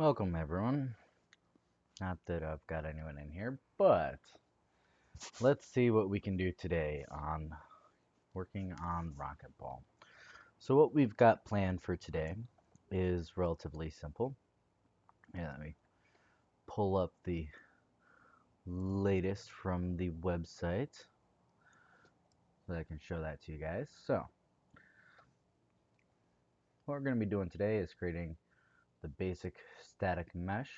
Welcome everyone. Not that I've got anyone in here, but let's see what we can do today on working on Rocket Ball. So what we've got planned for today is relatively simple. Let me pull up the latest from the website so I can show that to you guys. So what we're going to be doing today is creating the basic static mesh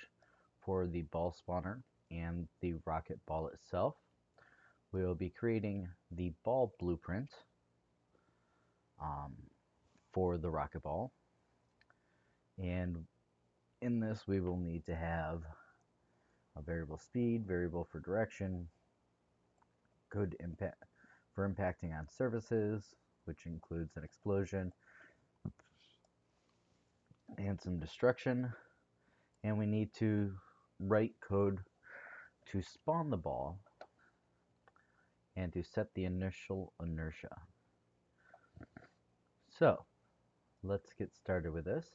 for the ball spawner and the rocket ball itself. We will be creating the ball blueprint um, for the rocket ball, and in this we will need to have a variable speed, variable for direction, good impact for impacting on surfaces, which includes an explosion and some destruction, and we need to write code to spawn the ball and to set the initial inertia. So let's get started with this.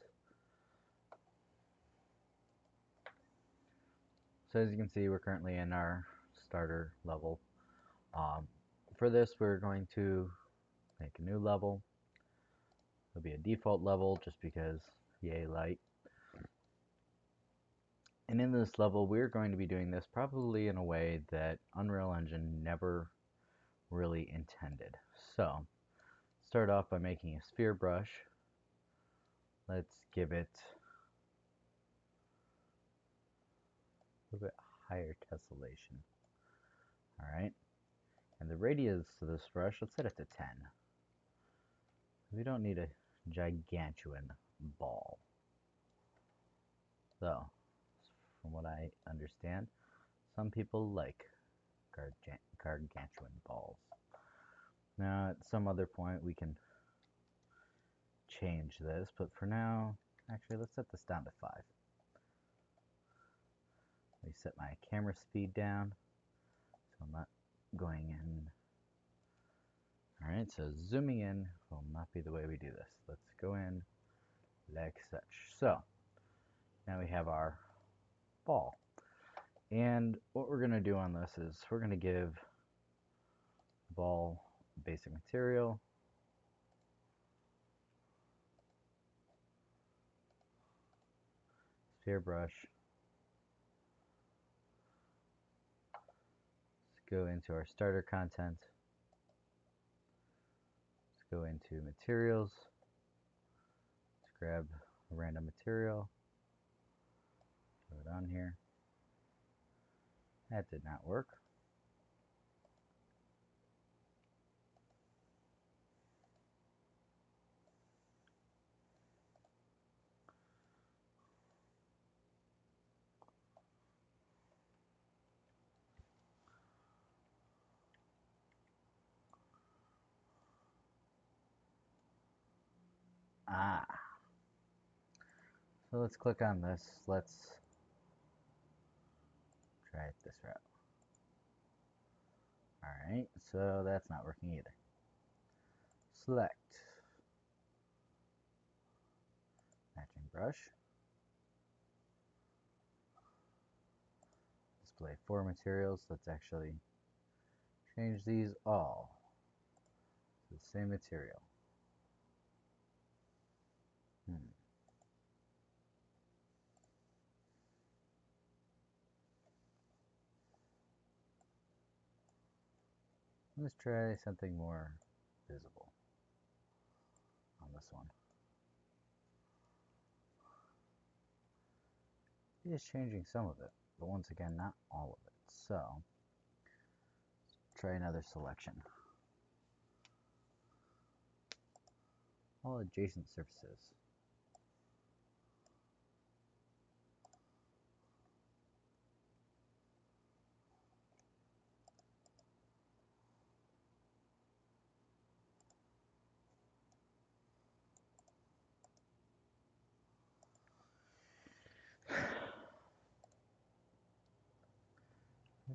So as you can see, we're currently in our starter level. For this, we're going to make a new level. It'll be a default level just because yay light. And in this level, we're going to be doing this probably in a way that Unreal Engine never really intended. So start off by making a sphere brush. Let's give it a little bit higher tessellation. Alright. And the radius of this brush, let's set it to 10. We don't need a gigantuan ball. So, from what I understand, some people like gargantuan balls. Now, at some other point, we can change this, but for now, actually, let's set this down to 5. Let me set my camera speed down, so I'm not going in. Alright, so zooming in will not be the way we do this. Let's go in like such. So, now we have our ball. And what we're going to do on this is we're going to give the ball basic material. Sphere brush. Let's go into our starter content. Let's go into materials. Let's grab a random material. Throw it on here. That did not work. So let's click on this. Let's try it this route. Alright, so that's not working either. Select matching brush. Display 4 materials. Let's actually change these all to the same material. Let's try something more visible on this one. It is changing some of it, but once again, not all of it. So, try another selection. All adjacent surfaces.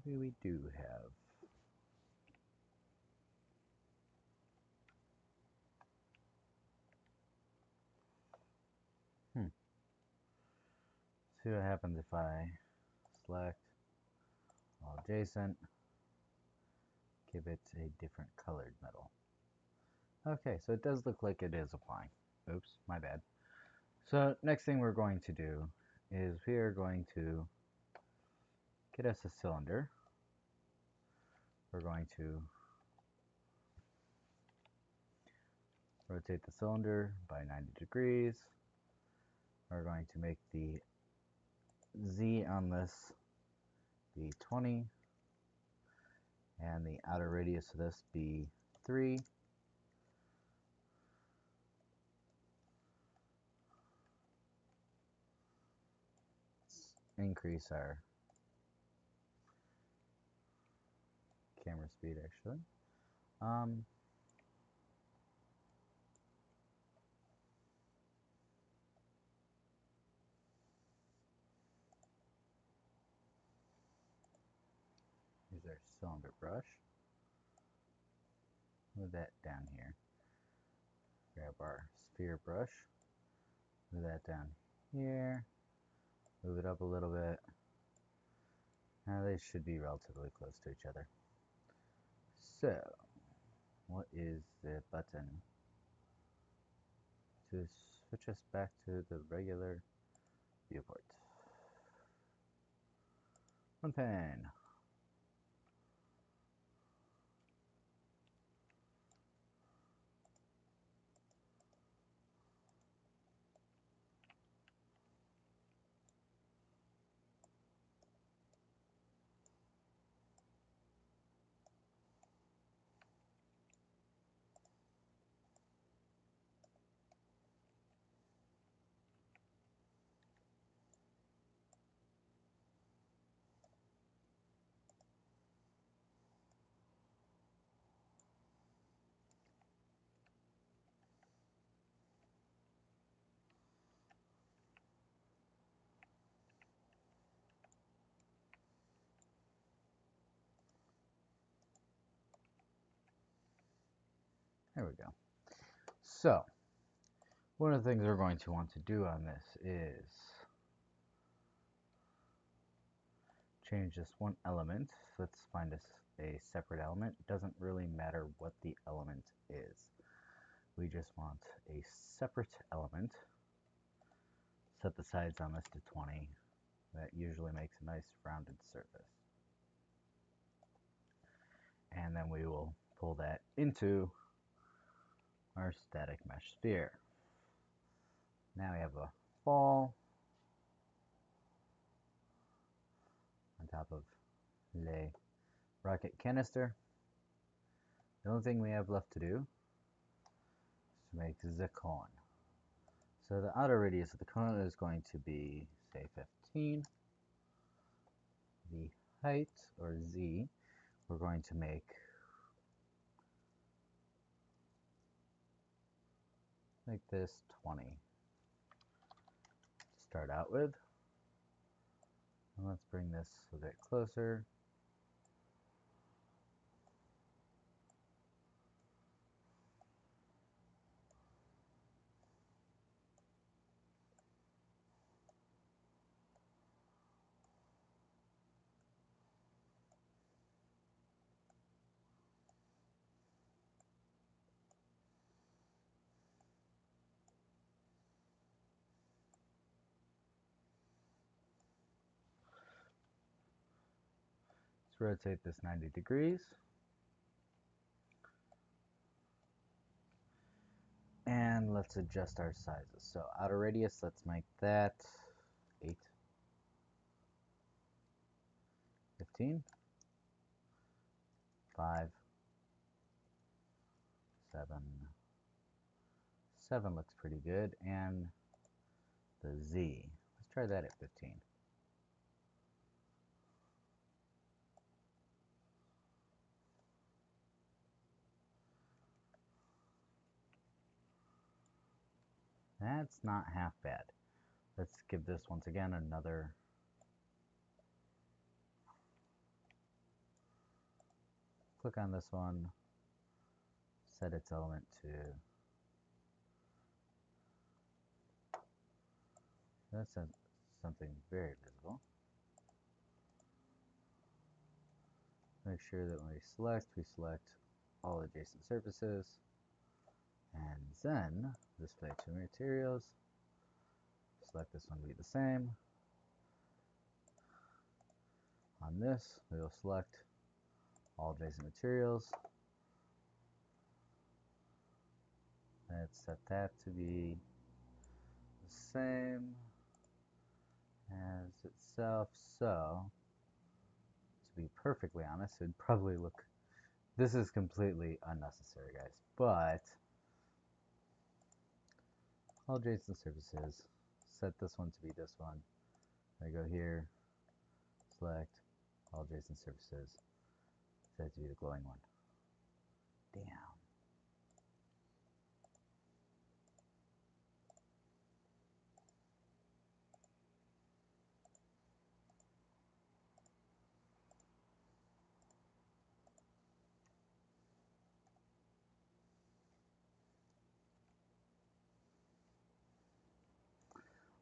Maybe we do have see what happens if I select all adjacent, give it a different colored metal. Okay, so it does look like it is applying. Oops, my bad. So next thing we're going to do is we are going to get us a cylinder. We're going to rotate the cylinder by 90 degrees. We're going to make the Z on this be 20 and the outer radius of this be 3. Let's increase our camera speed actually. Use our cylinder brush. Move that down here. Grab our sphere brush. Move that down here. Move it up a little bit. Now they should be relatively close to each other. So, what is the button to switch us back to the regular viewport? One pen. There we go. So, one of the things we're going to want to do on this is change this one element. So let's find us a separate element. It doesn't really matter what the element is. We just want a separate element. Set the sides on this to 20. That usually makes a nice rounded surface. And then we will pull that into our static mesh sphere. Now we have a ball on top of the rocket canister. The only thing we have left to do is to make the cone. So the outer radius of the cone is going to be, say, 15. The height, or Z, we're going to make this 20 to start out with. And let's bring this a bit closer. Let's rotate this 90 degrees. And let's adjust our sizes. So outer radius, let's make that 8, 15, 5, 7. 7 looks pretty good. And the Z, let's try that at 15. That's not half bad. Let's give this once again another click on this one, set its element to, that's something very visible. Make sure that when we select all adjacent surfaces, and then display to materials. Select this one to be the same. On this, we will select all adjacent materials. Let's set that to be the same as itself. So, to be perfectly honest, it'd probably look, this is completely unnecessary, guys, but all adjacent surfaces, set this one to be this one. I go here, select all adjacent surfaces, set it to be the glowing one. Damn.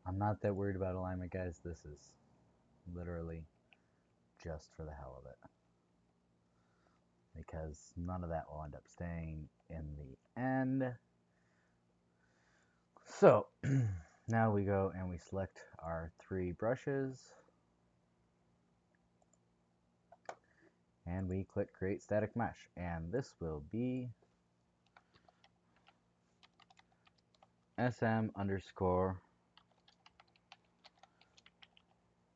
I'm not that worried about alignment, guys. This is literally just for the hell of it, because none of that will end up staying in the end. So now we go and we select our 3 brushes, and we click create static mesh, and this will be SM underscore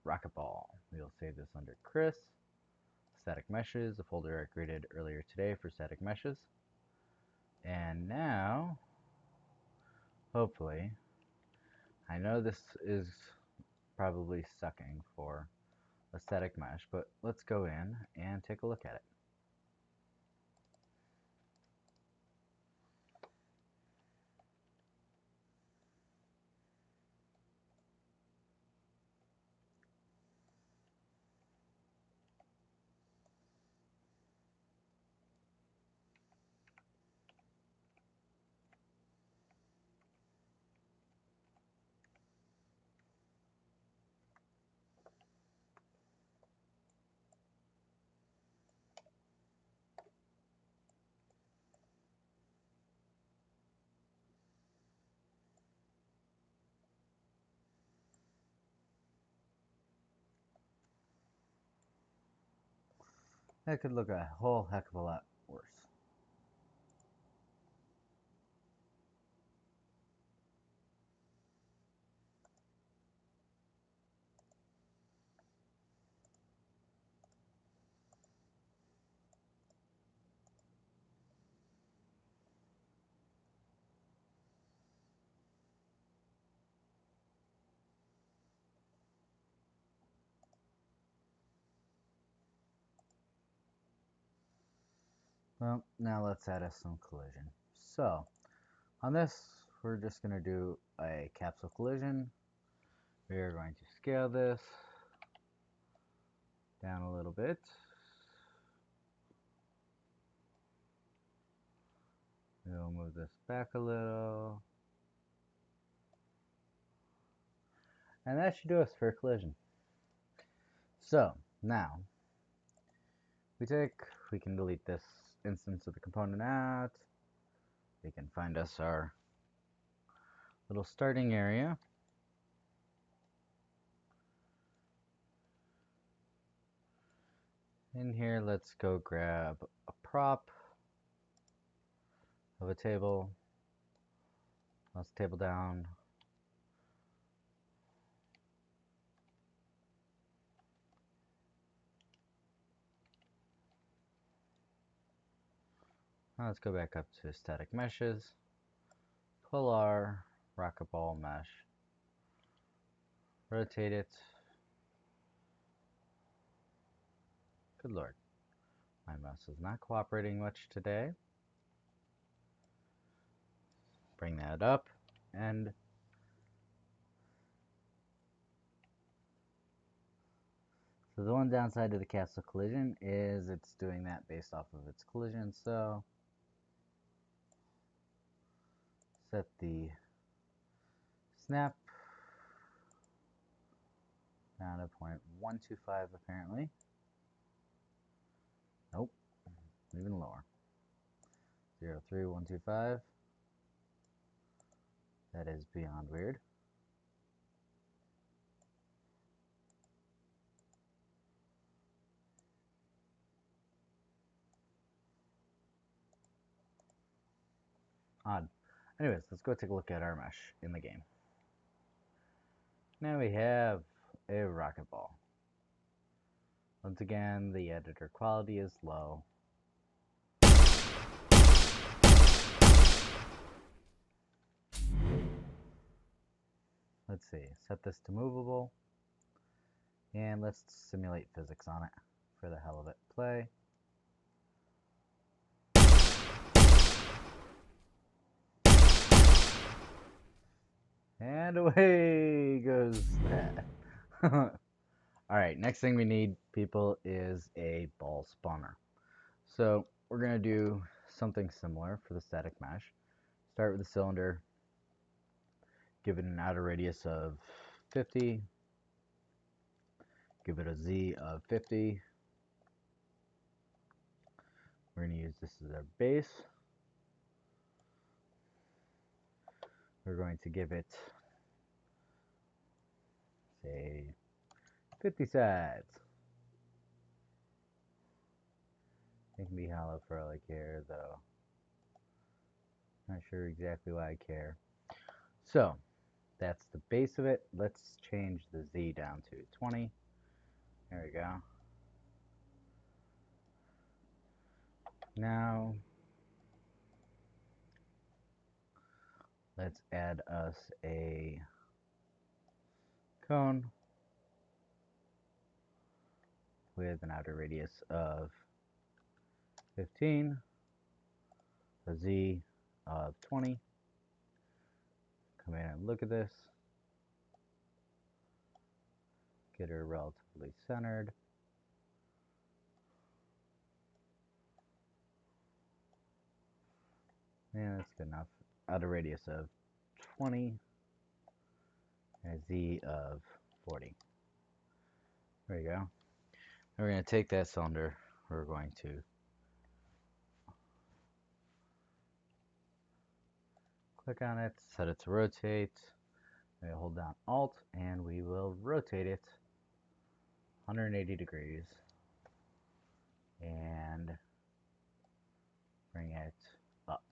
rocketball. We'll save this under Chris. Static meshes, a folder I created earlier today for static meshes. And now, hopefully, I know this is probably sucking for a static mesh, but let's go in and take a look at it. That could look a whole heck of a lot worse. Well, now let's add us some collision. So, on this, we're just going to do a capsule collision. We are going to scale this down a little bit. We'll move this back a little. And that should do us for a collision. So, now, we can delete this instance of the component out. We can find us our little starting area. In here, let's go grab a prop of a table. Let's table down. Now let's go back up to static meshes. Pull our rocket ball mesh. Rotate it. Good lord. My mouse is not cooperating much today. Bring that up, and so the one downside to the capsule collision is it's doing that based off of its collision, so set the snap down to 0.125 apparently. Nope, even lower. 0.3125. That is beyond weird. Odd. Anyways, let's go take a look at our mesh in the game. Now we have a rocket ball. Once again, the editor quality is low. Let's see, set this to movable, and let's simulate physics on it for the hell of it. Play. And away goes that. Alright, next thing we need, people, is a ball spawner. So we're going to do something similar for the static mesh. Start with the cylinder, give it an outer radius of 50, give it a Z of 50. We're going to use this as our base. We're going to give it, say, 50 sides. It can be hollow for all I care, though. Not sure exactly why I care. So, that's the base of it. Let's change the Z down to 20. There we go. Now, let's add us a cone with an outer radius of 15, a Z of 20. Come in and look at this. Get her relatively centered. Yeah, that's good enough. Outer radius of 20, and a Z of 40. There you go. And we're going to take that cylinder. We're going to click on it, set it to rotate. We hold down Alt, and we will rotate it 180 degrees and bring it up.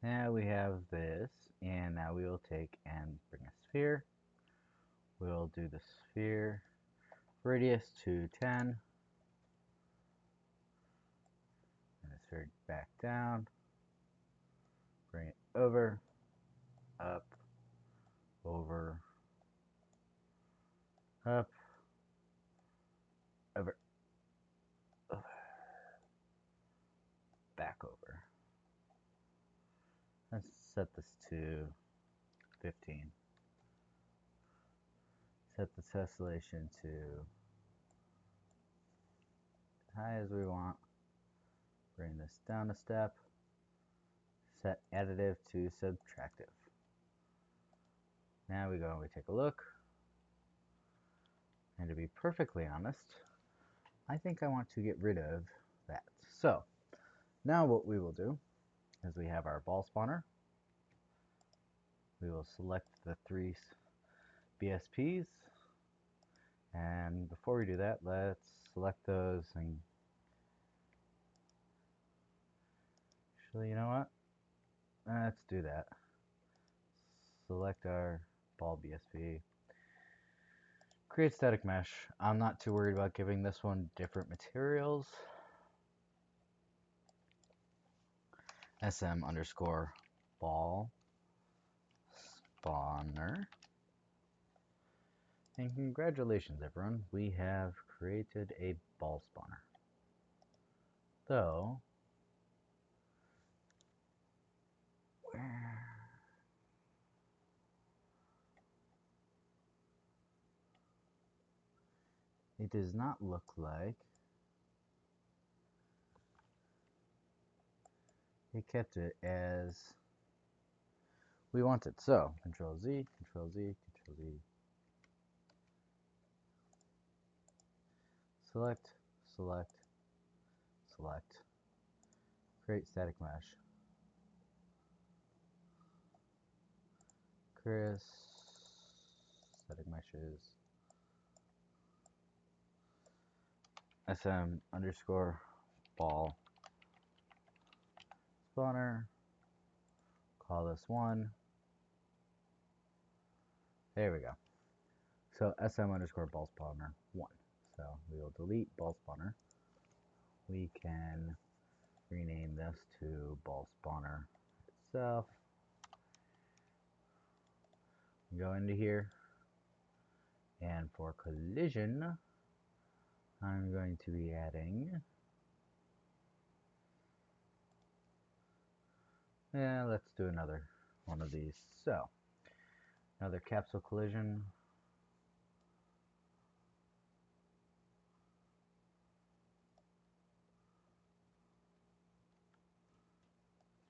Now we have this, and now we will take and bring a sphere. We'll do the sphere radius to 10, and the sphere back down, bring it over, up, over, up, over, over, back over. Let's set this to 15. Set the tessellation to as high as we want. Bring this down a step. Set additive to subtractive. Now we go and we take a look. And to be perfectly honest, I think I want to get rid of that. So now what we will do is we have our ball spawner. we will select the 3 BSPs. And before we do that, let's select those and actually, you know what? Let's do that. Select our ball BSP. Create static mesh. I'm not too worried about giving this one different materials. SM underscore ball spawner. And congratulations everyone, we have created a ball spawner. So, where? It does not look like it kept it as we want it. So, Control Z, Control Z, Control Z. Select, select, select. Create static mesh. Chris, static meshes. SM underscore ball spawner. Call this one. There we go. So SM underscore ball spawner 1. So we will delete ball spawner. We can rename this to ball spawner itself. Go into here, and for collision, I'm going to be adding, let's do another one of these. So another capsule collision.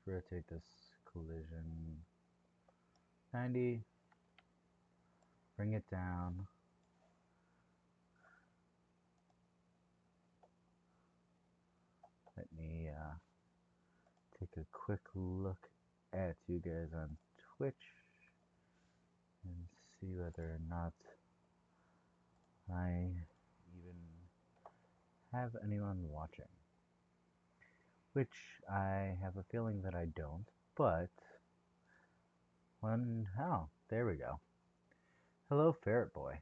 Let's rotate this collision 90, bring it down. Let me take a quick look at you guys on Twitch and see whether or not I even have anyone watching. Which I have a feeling that I don't, but oh, there we go. Hello, Ferret Boy.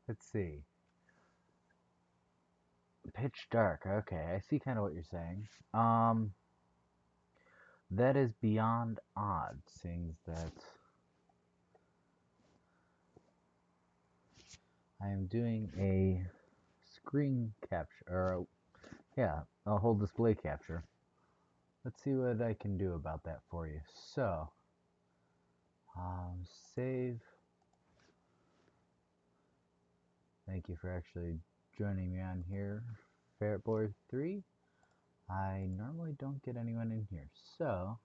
Let's see. Pitch dark. Okay, I see kind of what you're saying. That is beyond odd, seeing that I am doing a screen capture, or yeah, a whole display capture. Let's see what I can do about that for you. So, save. Thank you for actually joining me on here, Ferret Boy 3. I normally don't get anyone in here, so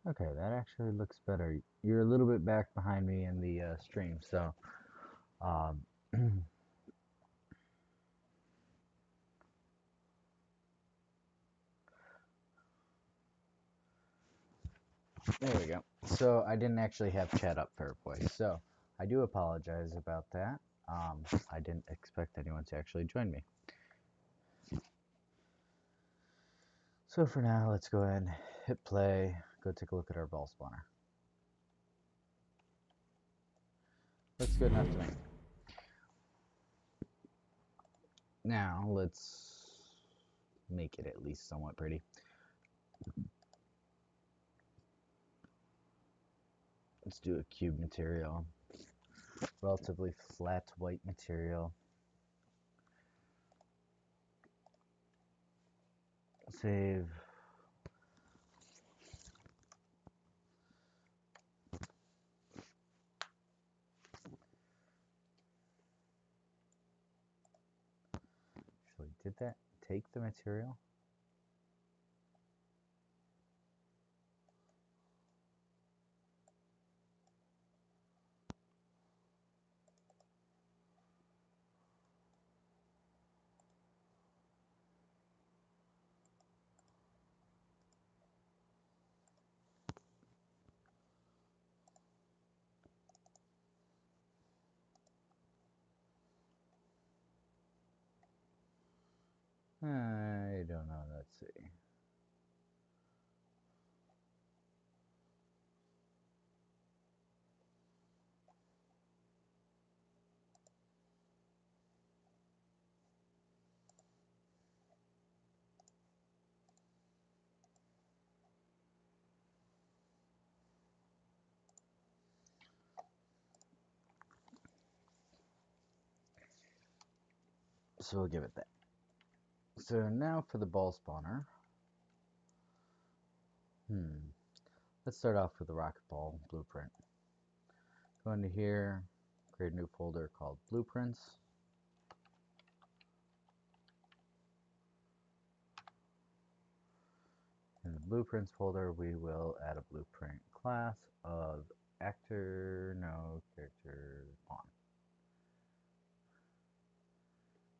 okay, that actually looks better. You're a little bit back behind me in the stream, so there we go. So I didn't actually have chat up, Ferret Boy, so I do apologize about that. I didn't expect anyone to actually join me. So for now, let's go ahead and hit play, go take a look at our ball spawner. Looks good enough to me. Now, let's make it at least somewhat pretty. Let's do a cube material. Relatively flat white material. Save. Actually, did that take the material? I don't know. Let's see. So we'll give it that. So now for the ball spawner. Let's start off with the rocket ball blueprint. Go into here, create a new folder called blueprints. In the blueprints folder, we will add a blueprint class of actor, no character, pawn.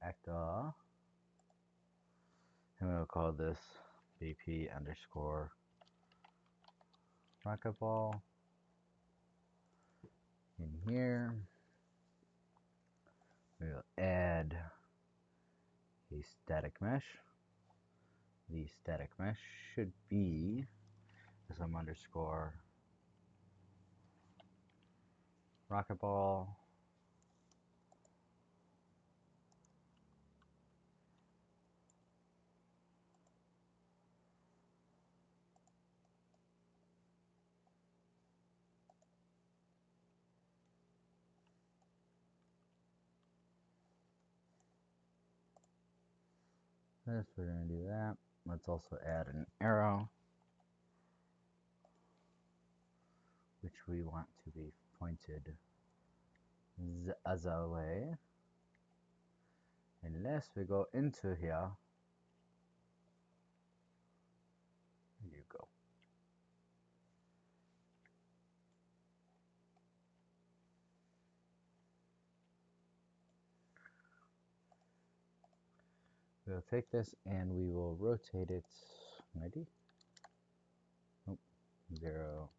Actor. And we'll call this BP underscore rocket ball. In here, we'll add a static mesh. The static mesh should be some underscore rocket ball. This, we're going to do that. Let's also add an arrow, which we want to be pointed the other way. Unless we go into here. There you go. We'll take this and we will rotate it 90. Nope. 0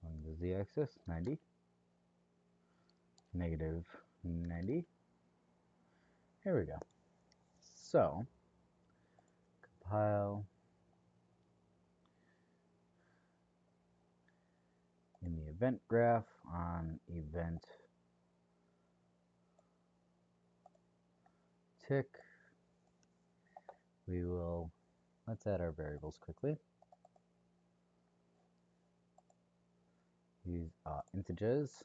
on the z-axis, 90. Negative 90. Here we go. So, compile. In the event graph on event tick, we will, let's add our variables quickly. Use integers.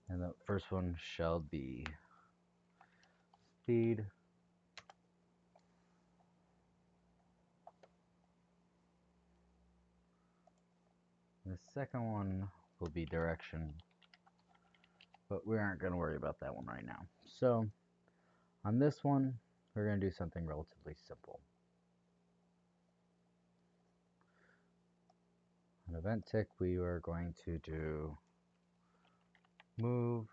And the first one shall be speed. The second one will be direction, but we aren't going to worry about that one right now. So on this one, we're going to do something relatively simple. On event tick, we are going to do move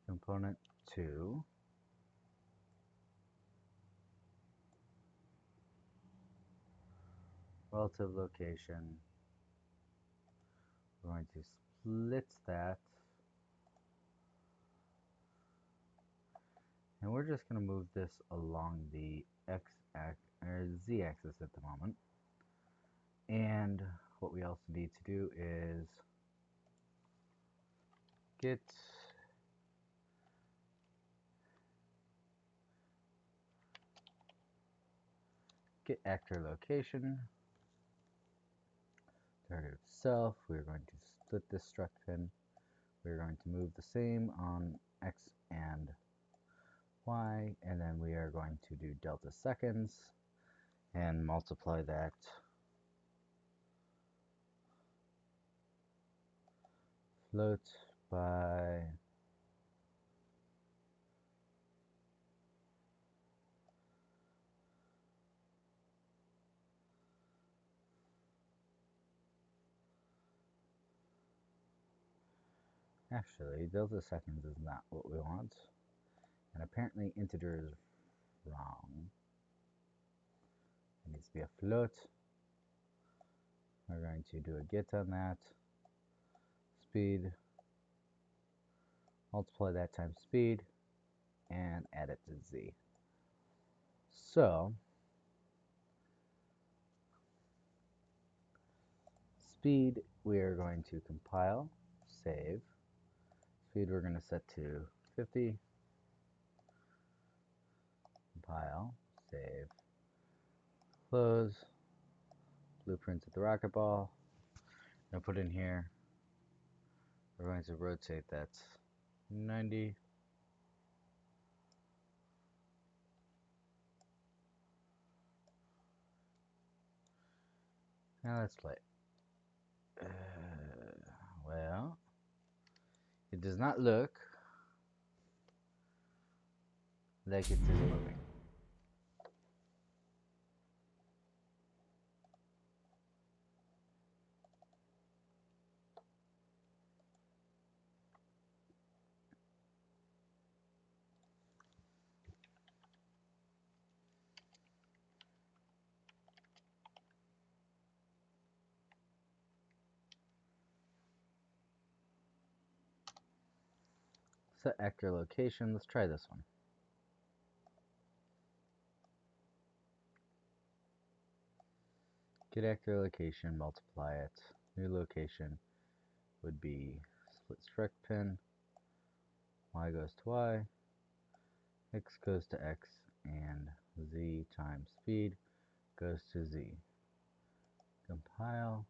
component to relative location. We're going to split that, and we're just going to move this along the z-axis at the moment. And what we also need to do is get actor location, target itself. We're going to split this struct pin. We're going to move the same on X and Y, and then we are going to do delta seconds and multiply that float by actually delta seconds is not what we want, and apparently integer is wrong. It needs to be a float. We're going to do a get on that. Speed, multiply that times speed, and add it to z. So, speed, we are going to compile, save. Speed we're going to set to 50. Compile, save, close. Blueprints at the rocket ball. I'm going to put in here, we're going to rotate that 90. Now let's play. Well, it does not look like it is moving. Set actor location. Let's try this one. Get actor location, multiply it. New location would be split strike pin. Y goes to Y, X goes to X, and Z times speed goes to Z. Compile,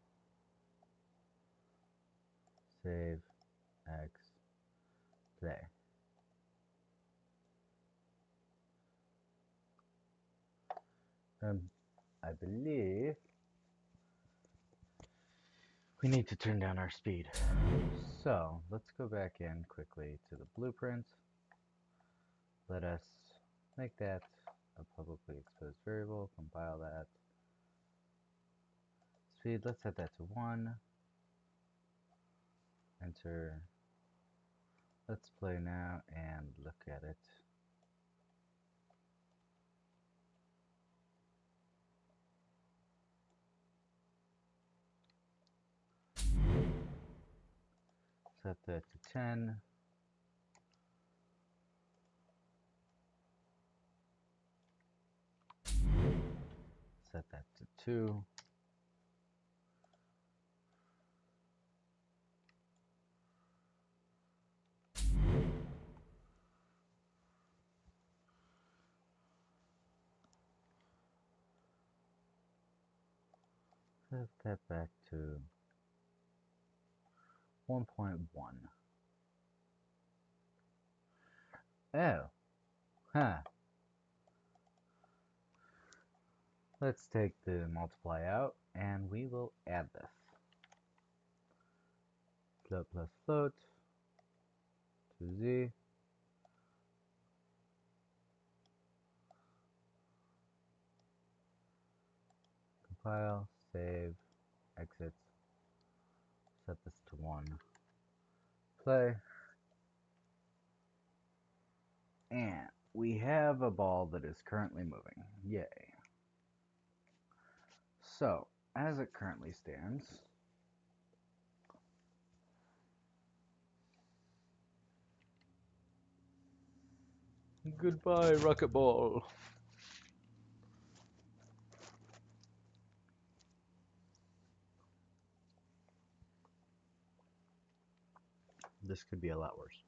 save, X, play. I believe we need to turn down our speed. So let's go back in quickly to the blueprint. Let us make that a publicly exposed variable, compile that. Speed, let's set that to 1. Enter. Let's play now and look at it. Set that to 10. Set that to 2. Set that back to 1.1. Oh, huh. Let's take the multiply out and we will add this. Float plus float to Z. Compile, save, exit. Set this to 1. Play. And we have a ball that is currently moving. Yay. So, as it currently stands, goodbye, rocket ball. This could be a lot worse.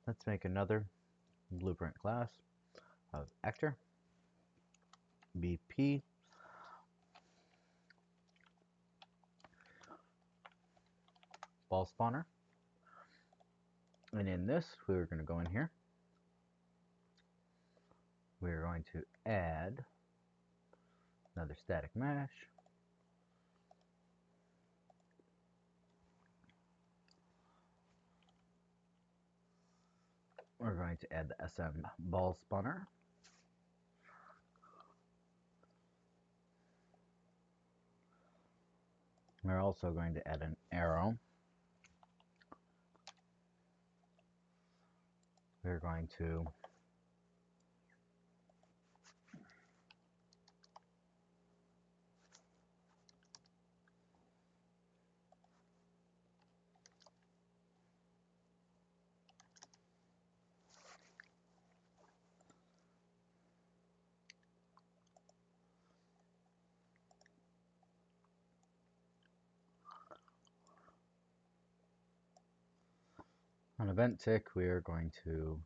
Let's make another blueprint class of actor, BP, ball spawner. And in this, we're going to go in here. We're going to add another static mesh. We're going to add the SM ball spawner. We're also going to add an arrow. We're going to on event tick, we are going to